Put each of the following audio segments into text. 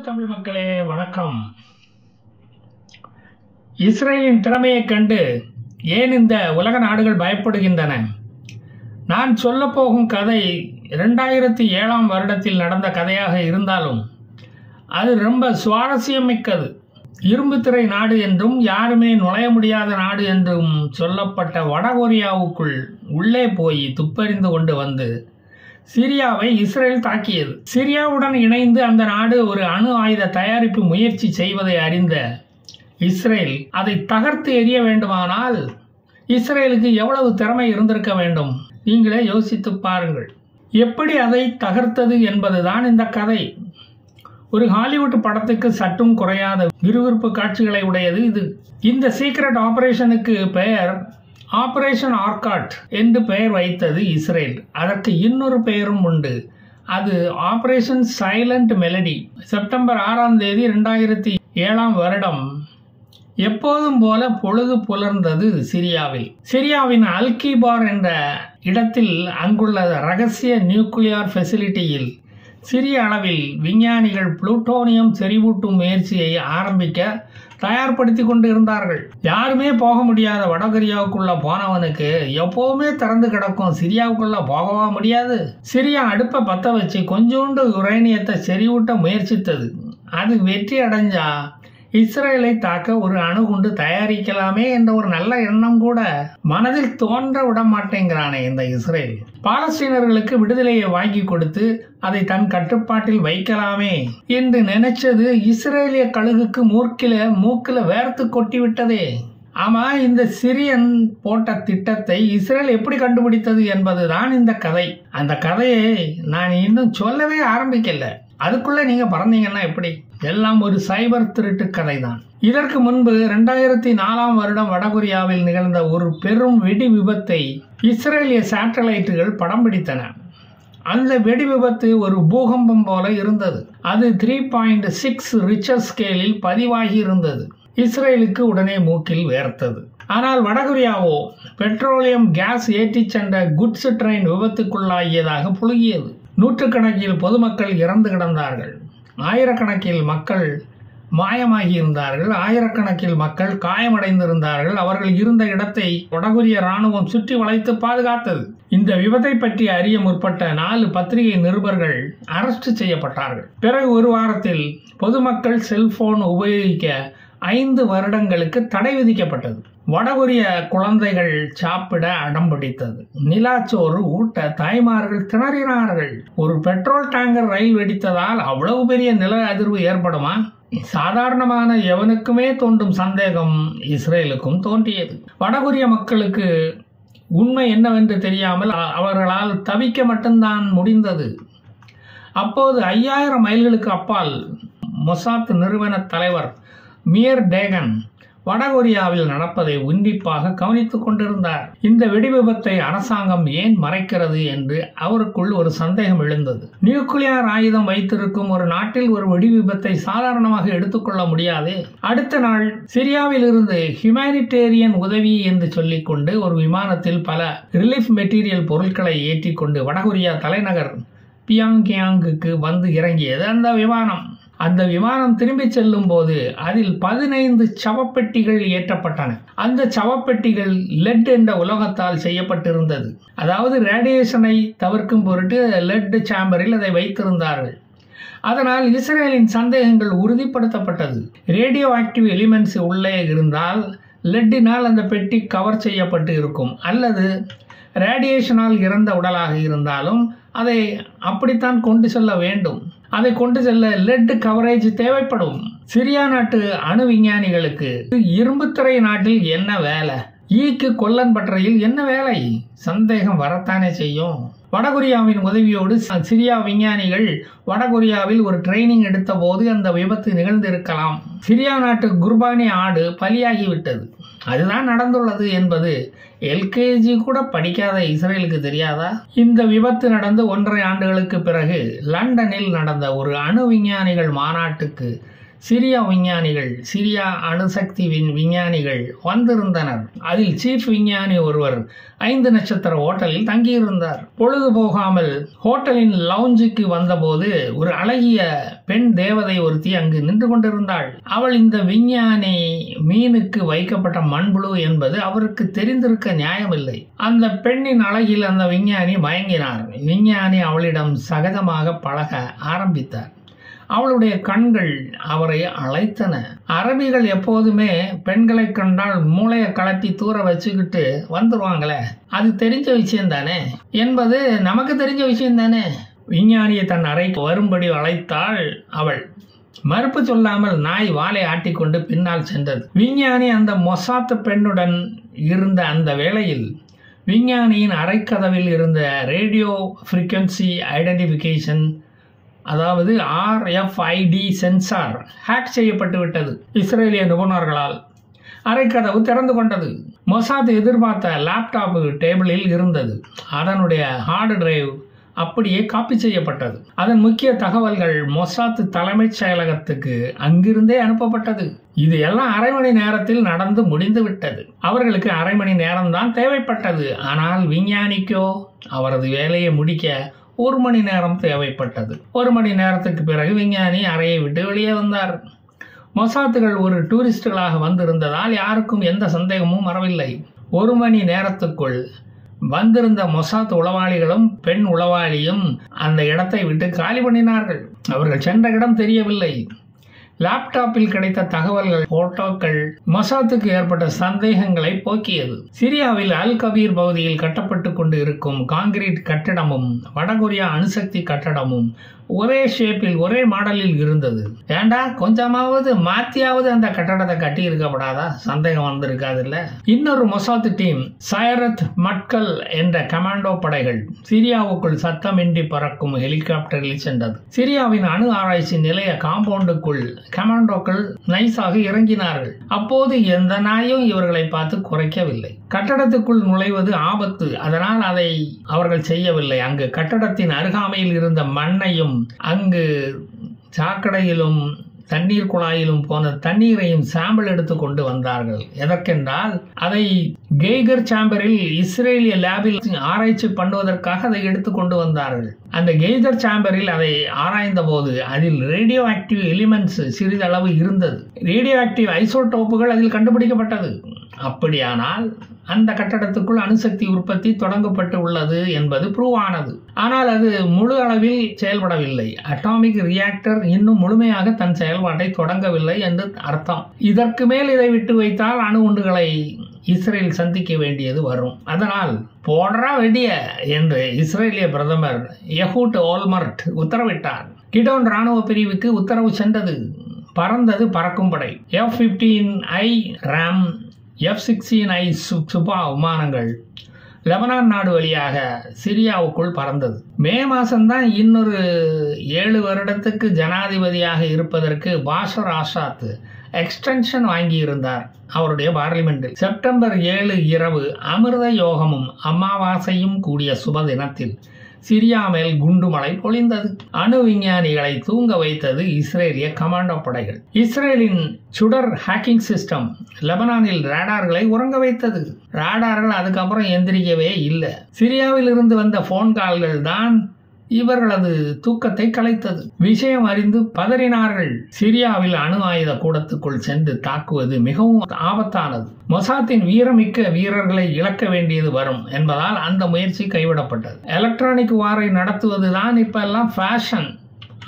தமிழ் மக்களே வணக்கம். இஸ்ரேலின் திறமையைக் கண்டு ஏன் இந்த உலக நாடுகள் பயப்படுகின்றன? நான் சொல்லப்போகும் கதை 2007ஆம் வருடத்தில் நடந்த கதையாக இருந்தாலும் அது ரொம்ப சுவாரஸ்யம் மிக்கது. இரும்புத்திரை நாடு என்றும் யாருமே நுழைய முடியாத நாடு என்றும் சொல்லப்பட்ட வடகொரியாவுக்குள் உள்ளே போய் துப்பறிந்து கொண்டு வந்து சிரியாவை இஸ்ரேல் தாக்கியது. சிரியாவுடன் இணைந்து அந்த நாடு ஒரு அணு ஆயுத தயாரிப்பு முயற்சி செய்வதை அறிந்த இஸ்ரேல் அதை தகர்த்து எறிய வேண்டுமானால் இஸ்ரேலுக்கு எவ்வளவு திறமை இருந்திருக்க வேண்டும்? நீங்களே யோசித்து பாருங்கள். எப்படி அதை தகர்த்தது என்பதுதான் இந்த கதை. ஒரு ஹாலிவுட் படத்துக்கு சற்றும் குறையாத விறுவிறுப்பு காட்சிகளை உடையது இது. இந்த சீக்ரெட் ஆபரேஷனுக்கு பெயர் ஆபரேஷன் ஆர்காட் என்று பெயர் வைத்தது இஸ்ரேல். அதற்கு இன்னொரு பெயரும் உண்டு. அது ஆபரேஷன் சைலண்ட் மெலடி. செப்டம்பர் 6ஆம் தேதி 2007ஆம் வருடம் எப்போதும் போல பொழுது புலர்ந்தது சிரியாவில். சிரியாவின் அல்கிபார் என்ற இடத்தில் அங்குள்ள ரகசிய நியூக்ளியர் ஃபெசிலிட்டியில் சிறிய அளவில் விஞ்ஞானிகள் புளூட்டோனியம் செறிவூட்டும் முயற்சியை ஆரம்பிக்க தயார்படுத்தி கொண்டு இருந்தார்கள். யாருமே போக முடியாத வடகொரியாவுக்குள்ள போனவனுக்கு எப்பவுமே திறந்து கிடக்கும் சிரியாவுக்குள்ள போகவா முடியாது? சிரியா அடுப்பை பத்த வச்சு கொஞ்சோண்டு யுரேனியத்தை செறிவூட்ட முயற்சித்தது. அது வெற்றி அடைஞ்சா இஸ்ரேலை தாக்க ஒரு அணுகுண்டு தயாரிக்கலாமே என்ற ஒரு நல்ல எண்ணம் கூட மனதில் தோன்ற விட மாட்டேங்கிறானே இந்த இஸ்ரேல். பாலஸ்தீனர்களுக்கு விடுதலையை வாங்கி கொடுத்து அதை தன் கட்டுப்பாட்டில் வைக்கலாமே என்று நினைச்சது இஸ்ரேலிய கழுகுக்கு மூக்கில வேர்த்து கொட்டி விட்டதே. ஆமா, இந்த சிரியன் போட்ட திட்டத்தை இஸ்ரேல் எப்படி கண்டுபிடித்தது என்பதுதான் இந்த கதை. அந்த கதையை நான் இன்னும் சொல்லவே ஆரம்பிக்கல. அதுக்குள்ள நீங்க பறந்தீங்கன்னா எப்படி? எல்லாம் ஒரு சைபர் திருட்டு கதை தான். இதற்கு முன்பு 2004ஆம் வருடம் வடகொரியாவில் நிகழ்ந்த ஒரு பெரும் வெடி விபத்தை இஸ்ரேலிய சேட்டலைட்டுகள் படம் பிடித்தன. அந்த வெடி விபத்து ஒரு பூகம்பம் போல இருந்தது. அது 3.6 ரிச்சர் ஸ்கேலில் பதிவாகி இருந்தது. இஸ்ரேலுக்கு உடனே மூக்கில் வேர்த்தது. ஆனால் வடகொரியாவோ பெட்ரோலியம் கேஸ் ஏற்றிச் சென்ற குட்ஸ் ட்ரெயின் விபத்துக்குள்ளாகியதாக புழுகியது. நூற்றுக்கணக்கில் பொதுமக்கள் இறந்து கிடந்தார்கள். ஆயிரக்கணக்கில் மக்கள் மாயமாகி இருந்தார்கள். ஆயிரக்கணக்கில் மக்கள் காயமடைந்திருந்தார்கள். அவர்கள் இருந்த இடத்தை வடகொரிய ராணுவம் சுற்றி வளைத்து பாதுகாத்தது. இந்த விபத்தை பற்றி அறிய முற்பட்ட 4 பத்திரிகை நிருபர்கள் அரெஸ்ட் செய்யப்பட்டார்கள். பிறகு ஒரு வாரத்தில் பொதுமக்கள் செல்போன் உபயோகிக்க 5 வருடங்களுக்கு தடை விதிக்கப்பட்டது. வடகொரிய குழந்தைகள் சாப்பிட அடம் பிடித்தது. நிலாச்சோறு ஊட்ட தாய்மார்கள் திணறினார்கள். ஒரு பெட்ரோல் டேங்கர் ரயில் வெடித்ததால் அவ்வளவு பெரிய நில அதிர்வு ஏற்படுமா? சாதாரணமான எவனுக்குமே தோன்றும் சந்தேகம் இஸ்ரேலுக்கும் தோன்றியது. வடகொரிய மக்களுக்கு உண்மை என்னவென்று தெரியாமல் அவர்களால் தவிக்க மட்டும்தான் முடிந்தது. அப்போது 5000 மைல்களுக்கு அப்பால் மொசாத் நிறுவன தலைவர் மியர் டேகன் வடகொரியாவில் நடப்பதை உன்னிப்பாக கவனித்துக் கொண்டிருந்தார். இந்த வெடி விபத்தை அரசாங்கம் ஏன் மறைக்கிறது என்று அவருக்குள் ஒரு சந்தேகம் எழுந்தது. நியூக்ளியர் ஆயுதம் வைத்திருக்கும் ஒரு நாட்டில் ஒரு வெடி விபத்தை சாதாரணமாக எடுத்துக்கொள்ள முடியாது. அடுத்த நாள் சிரியாவில் இருந்து ஹியூமானிடேரியன் உதவி என்று சொல்லிக்கொண்டு ஒரு விமானத்தில் பல ரிலீஃப் மெட்டீரியல் பொருட்களை ஏற்றிக்கொண்டு வடகொரியா தலைநகர் பியாங்யாங்குக்கு வந்து இறங்கியது அந்த விமானம். அந்த விமானம் திரும்பி செல்லும் போது அதில் 15 சவப்பெட்டிகள் ஏற்றப்பட்டன. அந்த சவப்பெட்டிகள் லெட் என்ற உலோகத்தால் செய்யப்பட்டிருந்தது. அதாவது ரேடியேஷனை தவிர்க்கும் பொருட்டு லெட் சாம்பரில் அதை வைத்திருந்தார்கள். அதனால் இஸ்ரேலின் சந்தேகங்கள் உறுதிப்படுத்தப்பட்டது. ரேடியோ ஆக்டிவ் எலிமெண்ட்ஸ் உள்ளே இருந்தால் லெட்டினால் அந்த பெட்டி கவர் செய்யப்பட்டு இருக்கும். அல்லது ரேடியேஷனால் இறந்த உடலாக இருந்தாலும் அதை அப்படித்தான் கொண்டு செல்ல வேண்டும். அதை கொண்டு செல்ல லெட் கவரேஜ் தேவைப்படும். சிரியா நாட்டு அணு விஞ்ஞானிகளுக்கு இரும்புத்திரை நாட்டில் என்ன வேலை? ஈக்கு கொல்லன் பட்டறையில் என்ன வேலை? சந்தேகம் வரத்தானே செய்யும். வடகொரியாவின் உதவியோடு சிரியா விஞ்ஞானிகள் வடகொரியாவில் ஒரு ட்ரைனிங் எடுத்த போது அந்த விபத்து நிகழ்ந்திருக்கலாம். சிரியா நாட்டு குர்பானி ஆடு பலியாகிவிட்டது. அதுதான் நடந்துள்ளது என்பது எல்கேஜி கூட படிக்காத இஸ்ரேலுக்கு தெரியாதா? இந்த விபத்து நடந்து 1.5 ஆண்டுகளுக்கு பிறகு லண்டனில் நடந்த ஒரு அணு விஞ்ஞானிகள் மாநாட்டுக்கு சிரியா விஞ்ஞானிகள், சிரியா அணுசக்தி விஞ்ஞானிகள் வந்திருந்தனர். அதில் சீஃப் விஞ்ஞானி ஒருவர் 5 நட்சத்திர ஹோட்டலில் தங்கியிருந்தார். பொழுது போகாமல் ஹோட்டலின் லவுஞ்சுக்கு வந்தபோது ஒரு அழகிய பெண் தேவதை ஒருத்தி அங்கு நின்று கொண்டிருந்தாள். அவள் இந்த விஞ்ஞானி மீனுக்கு வைக்கப்பட்ட மண்புழு என்பது அவருக்கு தெரிந்திருக்க நியாயமில்லை. அந்த பெண்ணின் அழகில் அந்த விஞ்ஞானி மயங்கினார். விஞ்ஞானி அவளிடம் சகஜமாக பழக ஆரம்பித்தார். அவளுடைய கண்கள் அவரை அழைத்தன. அரபிகள் எப்போதுமே பெண்களை கண்டால் மூளையை கலட்டி தூர வச்சுக்கிட்டு வந்துருவாங்களே, அது தெரிஞ்ச விஷயம் தானே என்பது நமக்கு தெரிஞ்ச விஷயம் தானே. விஞ்ஞானியை தன் அறைக்கு வரும்படி அழைத்தாள் அவள். மறுப்பு சொல்லாமல் நாய் வாலை ஆட்டிக்கொண்டு பின்னால் சென்றது. விஞ்ஞானி அந்த மொசாத் பெண்ணுடன் இருந்த அந்த வேளையில் விஞ்ஞானியின் அறைக்கதவில் இருந்த ரேடியோ ஃப்ரீக்வன்சி ஐடென்டிஃபிகேஷன், அதாவது RFID சென்சார் ஹேக் செய்யப்பட்டு விட்டது. இஸ்ரேலிய நிபுணர்களால் அறைக்கதவு திறந்து கொண்டது. மொசாத் எதிர்பார்த்த லேப்டாப் டேபிளில் இருந்தது. அதனுடைய ஹார்டு டிரைவ் அப்படியே காப்பி செய்யப்பட்டது. அதன் முக்கிய தகவல்கள் மொசாத் தலைமைச் செயலகத்துக்கு அங்கிருந்தே அனுப்பப்பட்டது. இது எல்லாம் அரை மணி நேரத்தில் நடந்து முடிந்து விட்டது. அவர்களுக்கு அரை மணி நேரம்தான் தேவைப்பட்டது. ஆனால் விஞ்ஞானிக்கோ அவரது வேலையை முடிக்க 1 மணி நேரம் தேவைப்பட்டது. 1 மணி நேரத்துக்கு பிறகு விஞ்ஞானி அறையை விட்டு வெளியே வந்தார். மொசாத்துகள் ஒரு டூரிஸ்டுகளாக வந்திருந்ததால் யாருக்கும் எந்த சந்தேகமும் வரவில்லை. 1 மணி நேரத்துக்குள் வந்திருந்த மொசாத் உளவாளிகளும் பெண் உளவாளியும் அந்த இடத்தை விட்டு காலி பண்ணினார்கள். அவர்கள் சென்ற இடம் தெரியவில்லை. லேப்டாப்பில் கிடைத்த தகவல்கள், போட்டோக்கள் மொசாத்துக்கு ஏற்பட்ட சந்தேகங்களை போக்கியது. சிரியாவில் அல் கபீர் பகுதியில் கட்டப்பட்டு கொண்டு இருக்கும் கான்கிரீட் கட்டடமும் வடகொரியா அணுசக்தி கட்டடமும் ஒரே ஷேப்பில் ஒரே மாடலில் இருந்தது. ஏண்டா கொஞ்சமாவது மாத்தியாவது அந்த கட்டடத்தை கட்டி இருக்கப்படாதா? சந்தேகம் வந்திருக்காதுல்ல. இன்னொரு மொசாத் டீம் சயரத் மட்கல் என்ற கமாண்டோ படைகள் சிரியாவுக்குள் சத்தமின்றி பறக்கும் ஹெலிகாப்டரில் சென்றது. சிரியாவின் அணு ஆராய்ச்சி நிலைய காம்பவுண்டுக்குள் கமாண்டோக்கள் நைஸாக இறங்கினார்கள். அப்போது எந்த நாயும் இவர்களை பார்த்து குறைக்கவில்லை. கட்டடத்துக்குள் நுழைவது ஆபத்து, அதனால் அதை அவர்கள் செய்யவில்லை. அங்கு கட்டடத்தின் அருகாமையில் இருந்த மண்ணையும் அங்கு சாக்கடையிலும் தண்ணீர் குழாயிலும் போன தண்ணீரையும் சாம்பிள் எடுத்து கொண்டு வந்தார்கள். எதற்கென்றால் அதை கெய்கர் சாம்பரில் இஸ்ரேலிய லேபில் ஆராய்ச்சி பண்ணுவதற்காக அதை எடுத்து கொண்டு வந்தார்கள். அந்த கெய்கர் சாம்பரில் அதை ஆராய்ந்த போது அதில் ரேடியோ ஆக்டிவ் எலிமெண்ட்ஸ் சிறிதளவு இருந்தது. ரேடியோ ஆக்டிவ் ஐசோடோப்புகள் அதில் கண்டுபிடிக்கப்பட்டது. அப்படியானால் அந்த கட்டடத்துக்குள் அணுசக்தி உற்பத்தி தொடங்கப்பட்டு உள்ளது என்பது ப்ரூவ் ஆனது. ஆனால் அது முழு அளவில் செயல்படவில்லை. அட்டாமிக் ரியாக்டர் இன்னும் முழுமையாக தன் செயல்பாட்டை தொடங்கவில்லை என்று அர்த்தம். இதற்கு மேல் இதை விட்டு வைத்தால் அணு குண்டுகளை இஸ்ரேல் சந்திக்க வேண்டியது வரும். அதனால் போடுறா வெடிய என்று இஸ்ரேலிய பிரதமர் யஹூட் ஓல்மர்ட் உத்தரவிட்டார். கிடோன் ராணுவ பிரிவுக்கு உத்தரவு சென்றது. பறந்தது பறக்கும் படை. F-15I RAM, F-16I சுபா விமானங்கள் லெபனான் நாடு வழியாக சிரியாவுக்குள் பறந்தது. மே மாதம்தான் இன்னொரு 7 வருடத்துக்கு ஜனாதிபதியாக இருப்பதற்கு பாஷர் ஆசாத் எக்ஸ்டென்ஷன் வாங்கியிருந்தார் அவருடைய பார்லிமெண்டில். செப்டம்பர் 7 இரவு அமிர்த யோகமும் அமாவாசையும் கூடிய சுப தினத்தில் சிரியா மேல் குண்டுமழை பொழிந்தது. அணு விஞ்ஞானிகளை தூங்க வைத்தது இஸ்ரேலிய கமாண்டோ படைகள். இஸ்ரேலின் சுடர் ஹேக்கிங் சிஸ்டம் லெபனானில் ரேடார்களை உறங்க வைத்தது. ரேடார்கள் அதுக்கப்புறம் எந்திரிக்கவே இல்லை. சிரியாவில் இருந்து வந்த போன் கால்கள் தான் இவர்களது தூக்கத்தை கலைத்தது. விஷயம் அறிந்து பதறினார்கள். சிரியாவில் அணு ஆயுத கூடத்துக்குள் சென்று தாக்குவது மிகவும் ஆபத்தானது. மொசாத்தின் வீரமிக்க வீரர்களை இழக்க வேண்டியது வரும் என்பதால் அந்த முயற்சி கைவிடப்பட்டது. எலக்ட்ரானிக் வாரை நடத்துவதுதான் இப்ப எல்லாம் ஃபேஷன்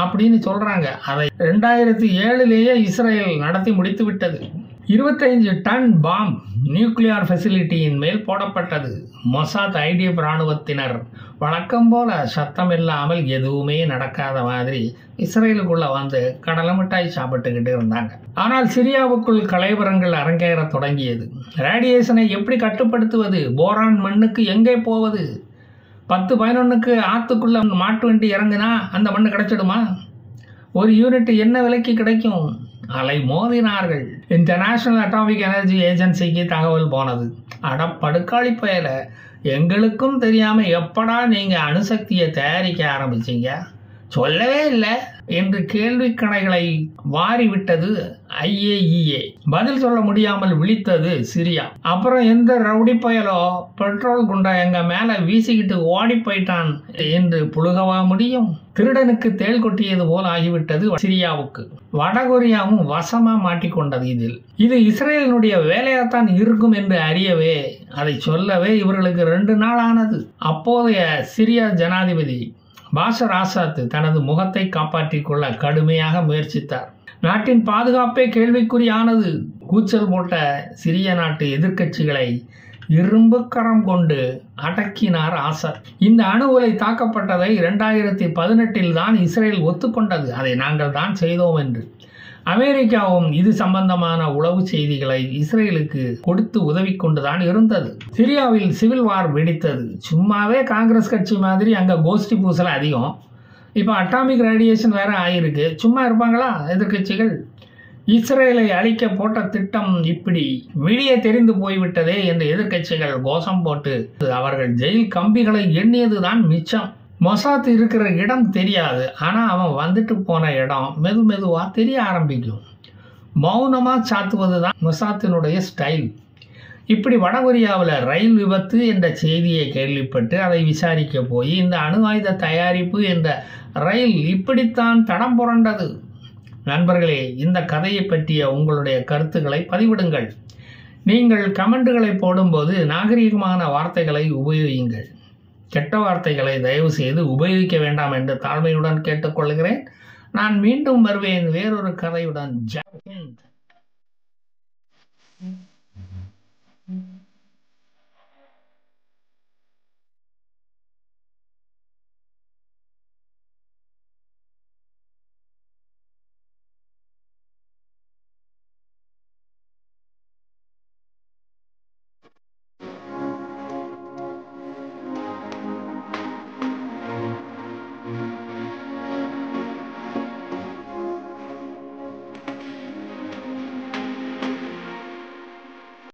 அப்படின்னு சொல்றாங்க. அதை 2007 இஸ்ரேல் நடத்தி முடித்து விட்டது. 25 டன் பாம் நியூக்ளியர் ஃபெசிலிட்டியின் மேல் போடப்பட்டது. மொசாத் ஐடிஎஃப் ராணுவத்தினர் வழக்கம் போல சத்தம் இல்லாமல் எதுவுமே நடக்காத மாதிரி இஸ்ரேலுக்குள்ள வந்து கடலை மிட்டாய் சாப்பிட்டுக்கிட்டு இருந்தாங்க. ஆனால் சிரியாவுக்குள் கலைவரங்கள் அரங்கேற தொடங்கியது. ரேடியேஷனை எப்படி கட்டுப்படுத்துவது? போரான் மண்ணுக்கு எங்கே போவது? 10-11க்கு ஆத்துக்குள்ள மாட்டு வண்டி இறங்குனா அந்த மண்ணு கிடைச்சிடுமா? ஒரு யூனிட் என்ன விலைக்கு கிடைக்கும்? அலை மோதினார்கள். இன்டர்நேஷனல் அட்டாமிக் எனர்ஜி ஏஜென்சிக்கு தகவல் போனது. படுக்காளி பயல, எங்களுக்கும் தெரியாம எப்படா நீங்க அணுசக்தியை தயாரிக்க ஆரம்பிச்சீங்க? சொல்லவே இல்லை என்று கேள்விக்கணைகளை வாரிவிட்டது IAEA. பதில் சொல்ல முடியாமல் விழித்தது சிரியா. அப்புறம் எந்த ரவுடி பயலோ பெட்ரோல் குண்டா எங்க மேல வீசிக்கிட்டு ஓடி போயிட்டான் என்று புழுகவா முடியும்? திருடனுக்கு தேள் கொட்டியது போல் ஆகிவிட்டது சிரியாவுக்கு. வடகொரியாவும் வசமா மாட்டிக்கொண்டது இதில். இது இஸ்ரேலினுடைய வேலையாத்தான் இருக்கும் என்று அறியவே, அதை சொல்லவே இவர்களுக்கு 2 நாள் ஆனது. அப்போதைய சிரியா ஜனாதிபதி பாஷர் ஆசாத் தனது முகத்தை காப்பாற்றிக் கொள்ள கடுமையாக முயற்சித்தார். நாட்டின் பாதுகாப்பே கேள்விக்குறியானது. கூச்சல் போட்ட சிரிய நாட்டு எதிர்க்கட்சிகளை இரும்பு கரம் கொண்டு அடக்கினார் ஆசாத். இந்த அணு உலை தாக்கப்பட்டதை 2018 தான் இஸ்ரேல் ஒத்துக்கொண்டது. அதை நாங்கள் தான் செய்தோம் என்று. அமெரிக்காவும் இது சம்பந்தமான உளவு செய்திகளை இஸ்ரேலுக்கு கொடுத்து உதவி கொண்டுதான் இருந்தது. சிரியாவில் சிவில் வார் வெடித்தது. சும்மாவே காங்கிரஸ் கட்சி மாதிரி அங்க கோஷ்டி பூசல் அதிகம். இப்போ அட்டாமிக் ரேடியேஷன் வேற ஆயிருக்கு. சும்மா இருப்பாங்களா எதிர்கட்சிகள்? இஸ்ரேலை அழிக்க போட்ட திட்டம் இப்படி வெளியே தெரிந்து போய்விட்டதே என்று எதிர்கட்சிகள் கோஷம் போட்டு அவர்கள் ஜெயில் கம்பிகளை எண்ணியதுதான் மிச்சம். மொசாத் இருக்கிற இடம் தெரியாது, ஆனா அவன் வந்துட்டு போன இடம் மெதுவா தெரிய ஆரம்பிக்கும். மௌனமா சாத்துவதுதான் மொசாத்தினுடைய ஸ்டைல். இப்படி வடகொரியாவில் ரயில் விபத்து என்ற செய்தியை கேள்விப்பட்டு அதை விசாரிக்க போய் இந்த அணு ஆயுத தயாரிப்பு என்ற ரயில் இப்படித்தான் தடம் புரண்டது. நண்பர்களே, இந்த கதையை பற்றிய உங்களுடைய கருத்துக்களை பதிவிடுங்கள். நீங்கள் கமெண்ட்டுகளை போடும்போது நாகரிகமான வார்த்தைகளை உபயோகியுங்கள். கெட்ட வார்த்தைகளை தயவு செய்து உபயோகிக்க வேண்டாம் என்று தாழ்மையுடன் கேட்டுக்கொள்கிறேன். நான் மீண்டும் வருவேன் வேறொரு கதையுடன்.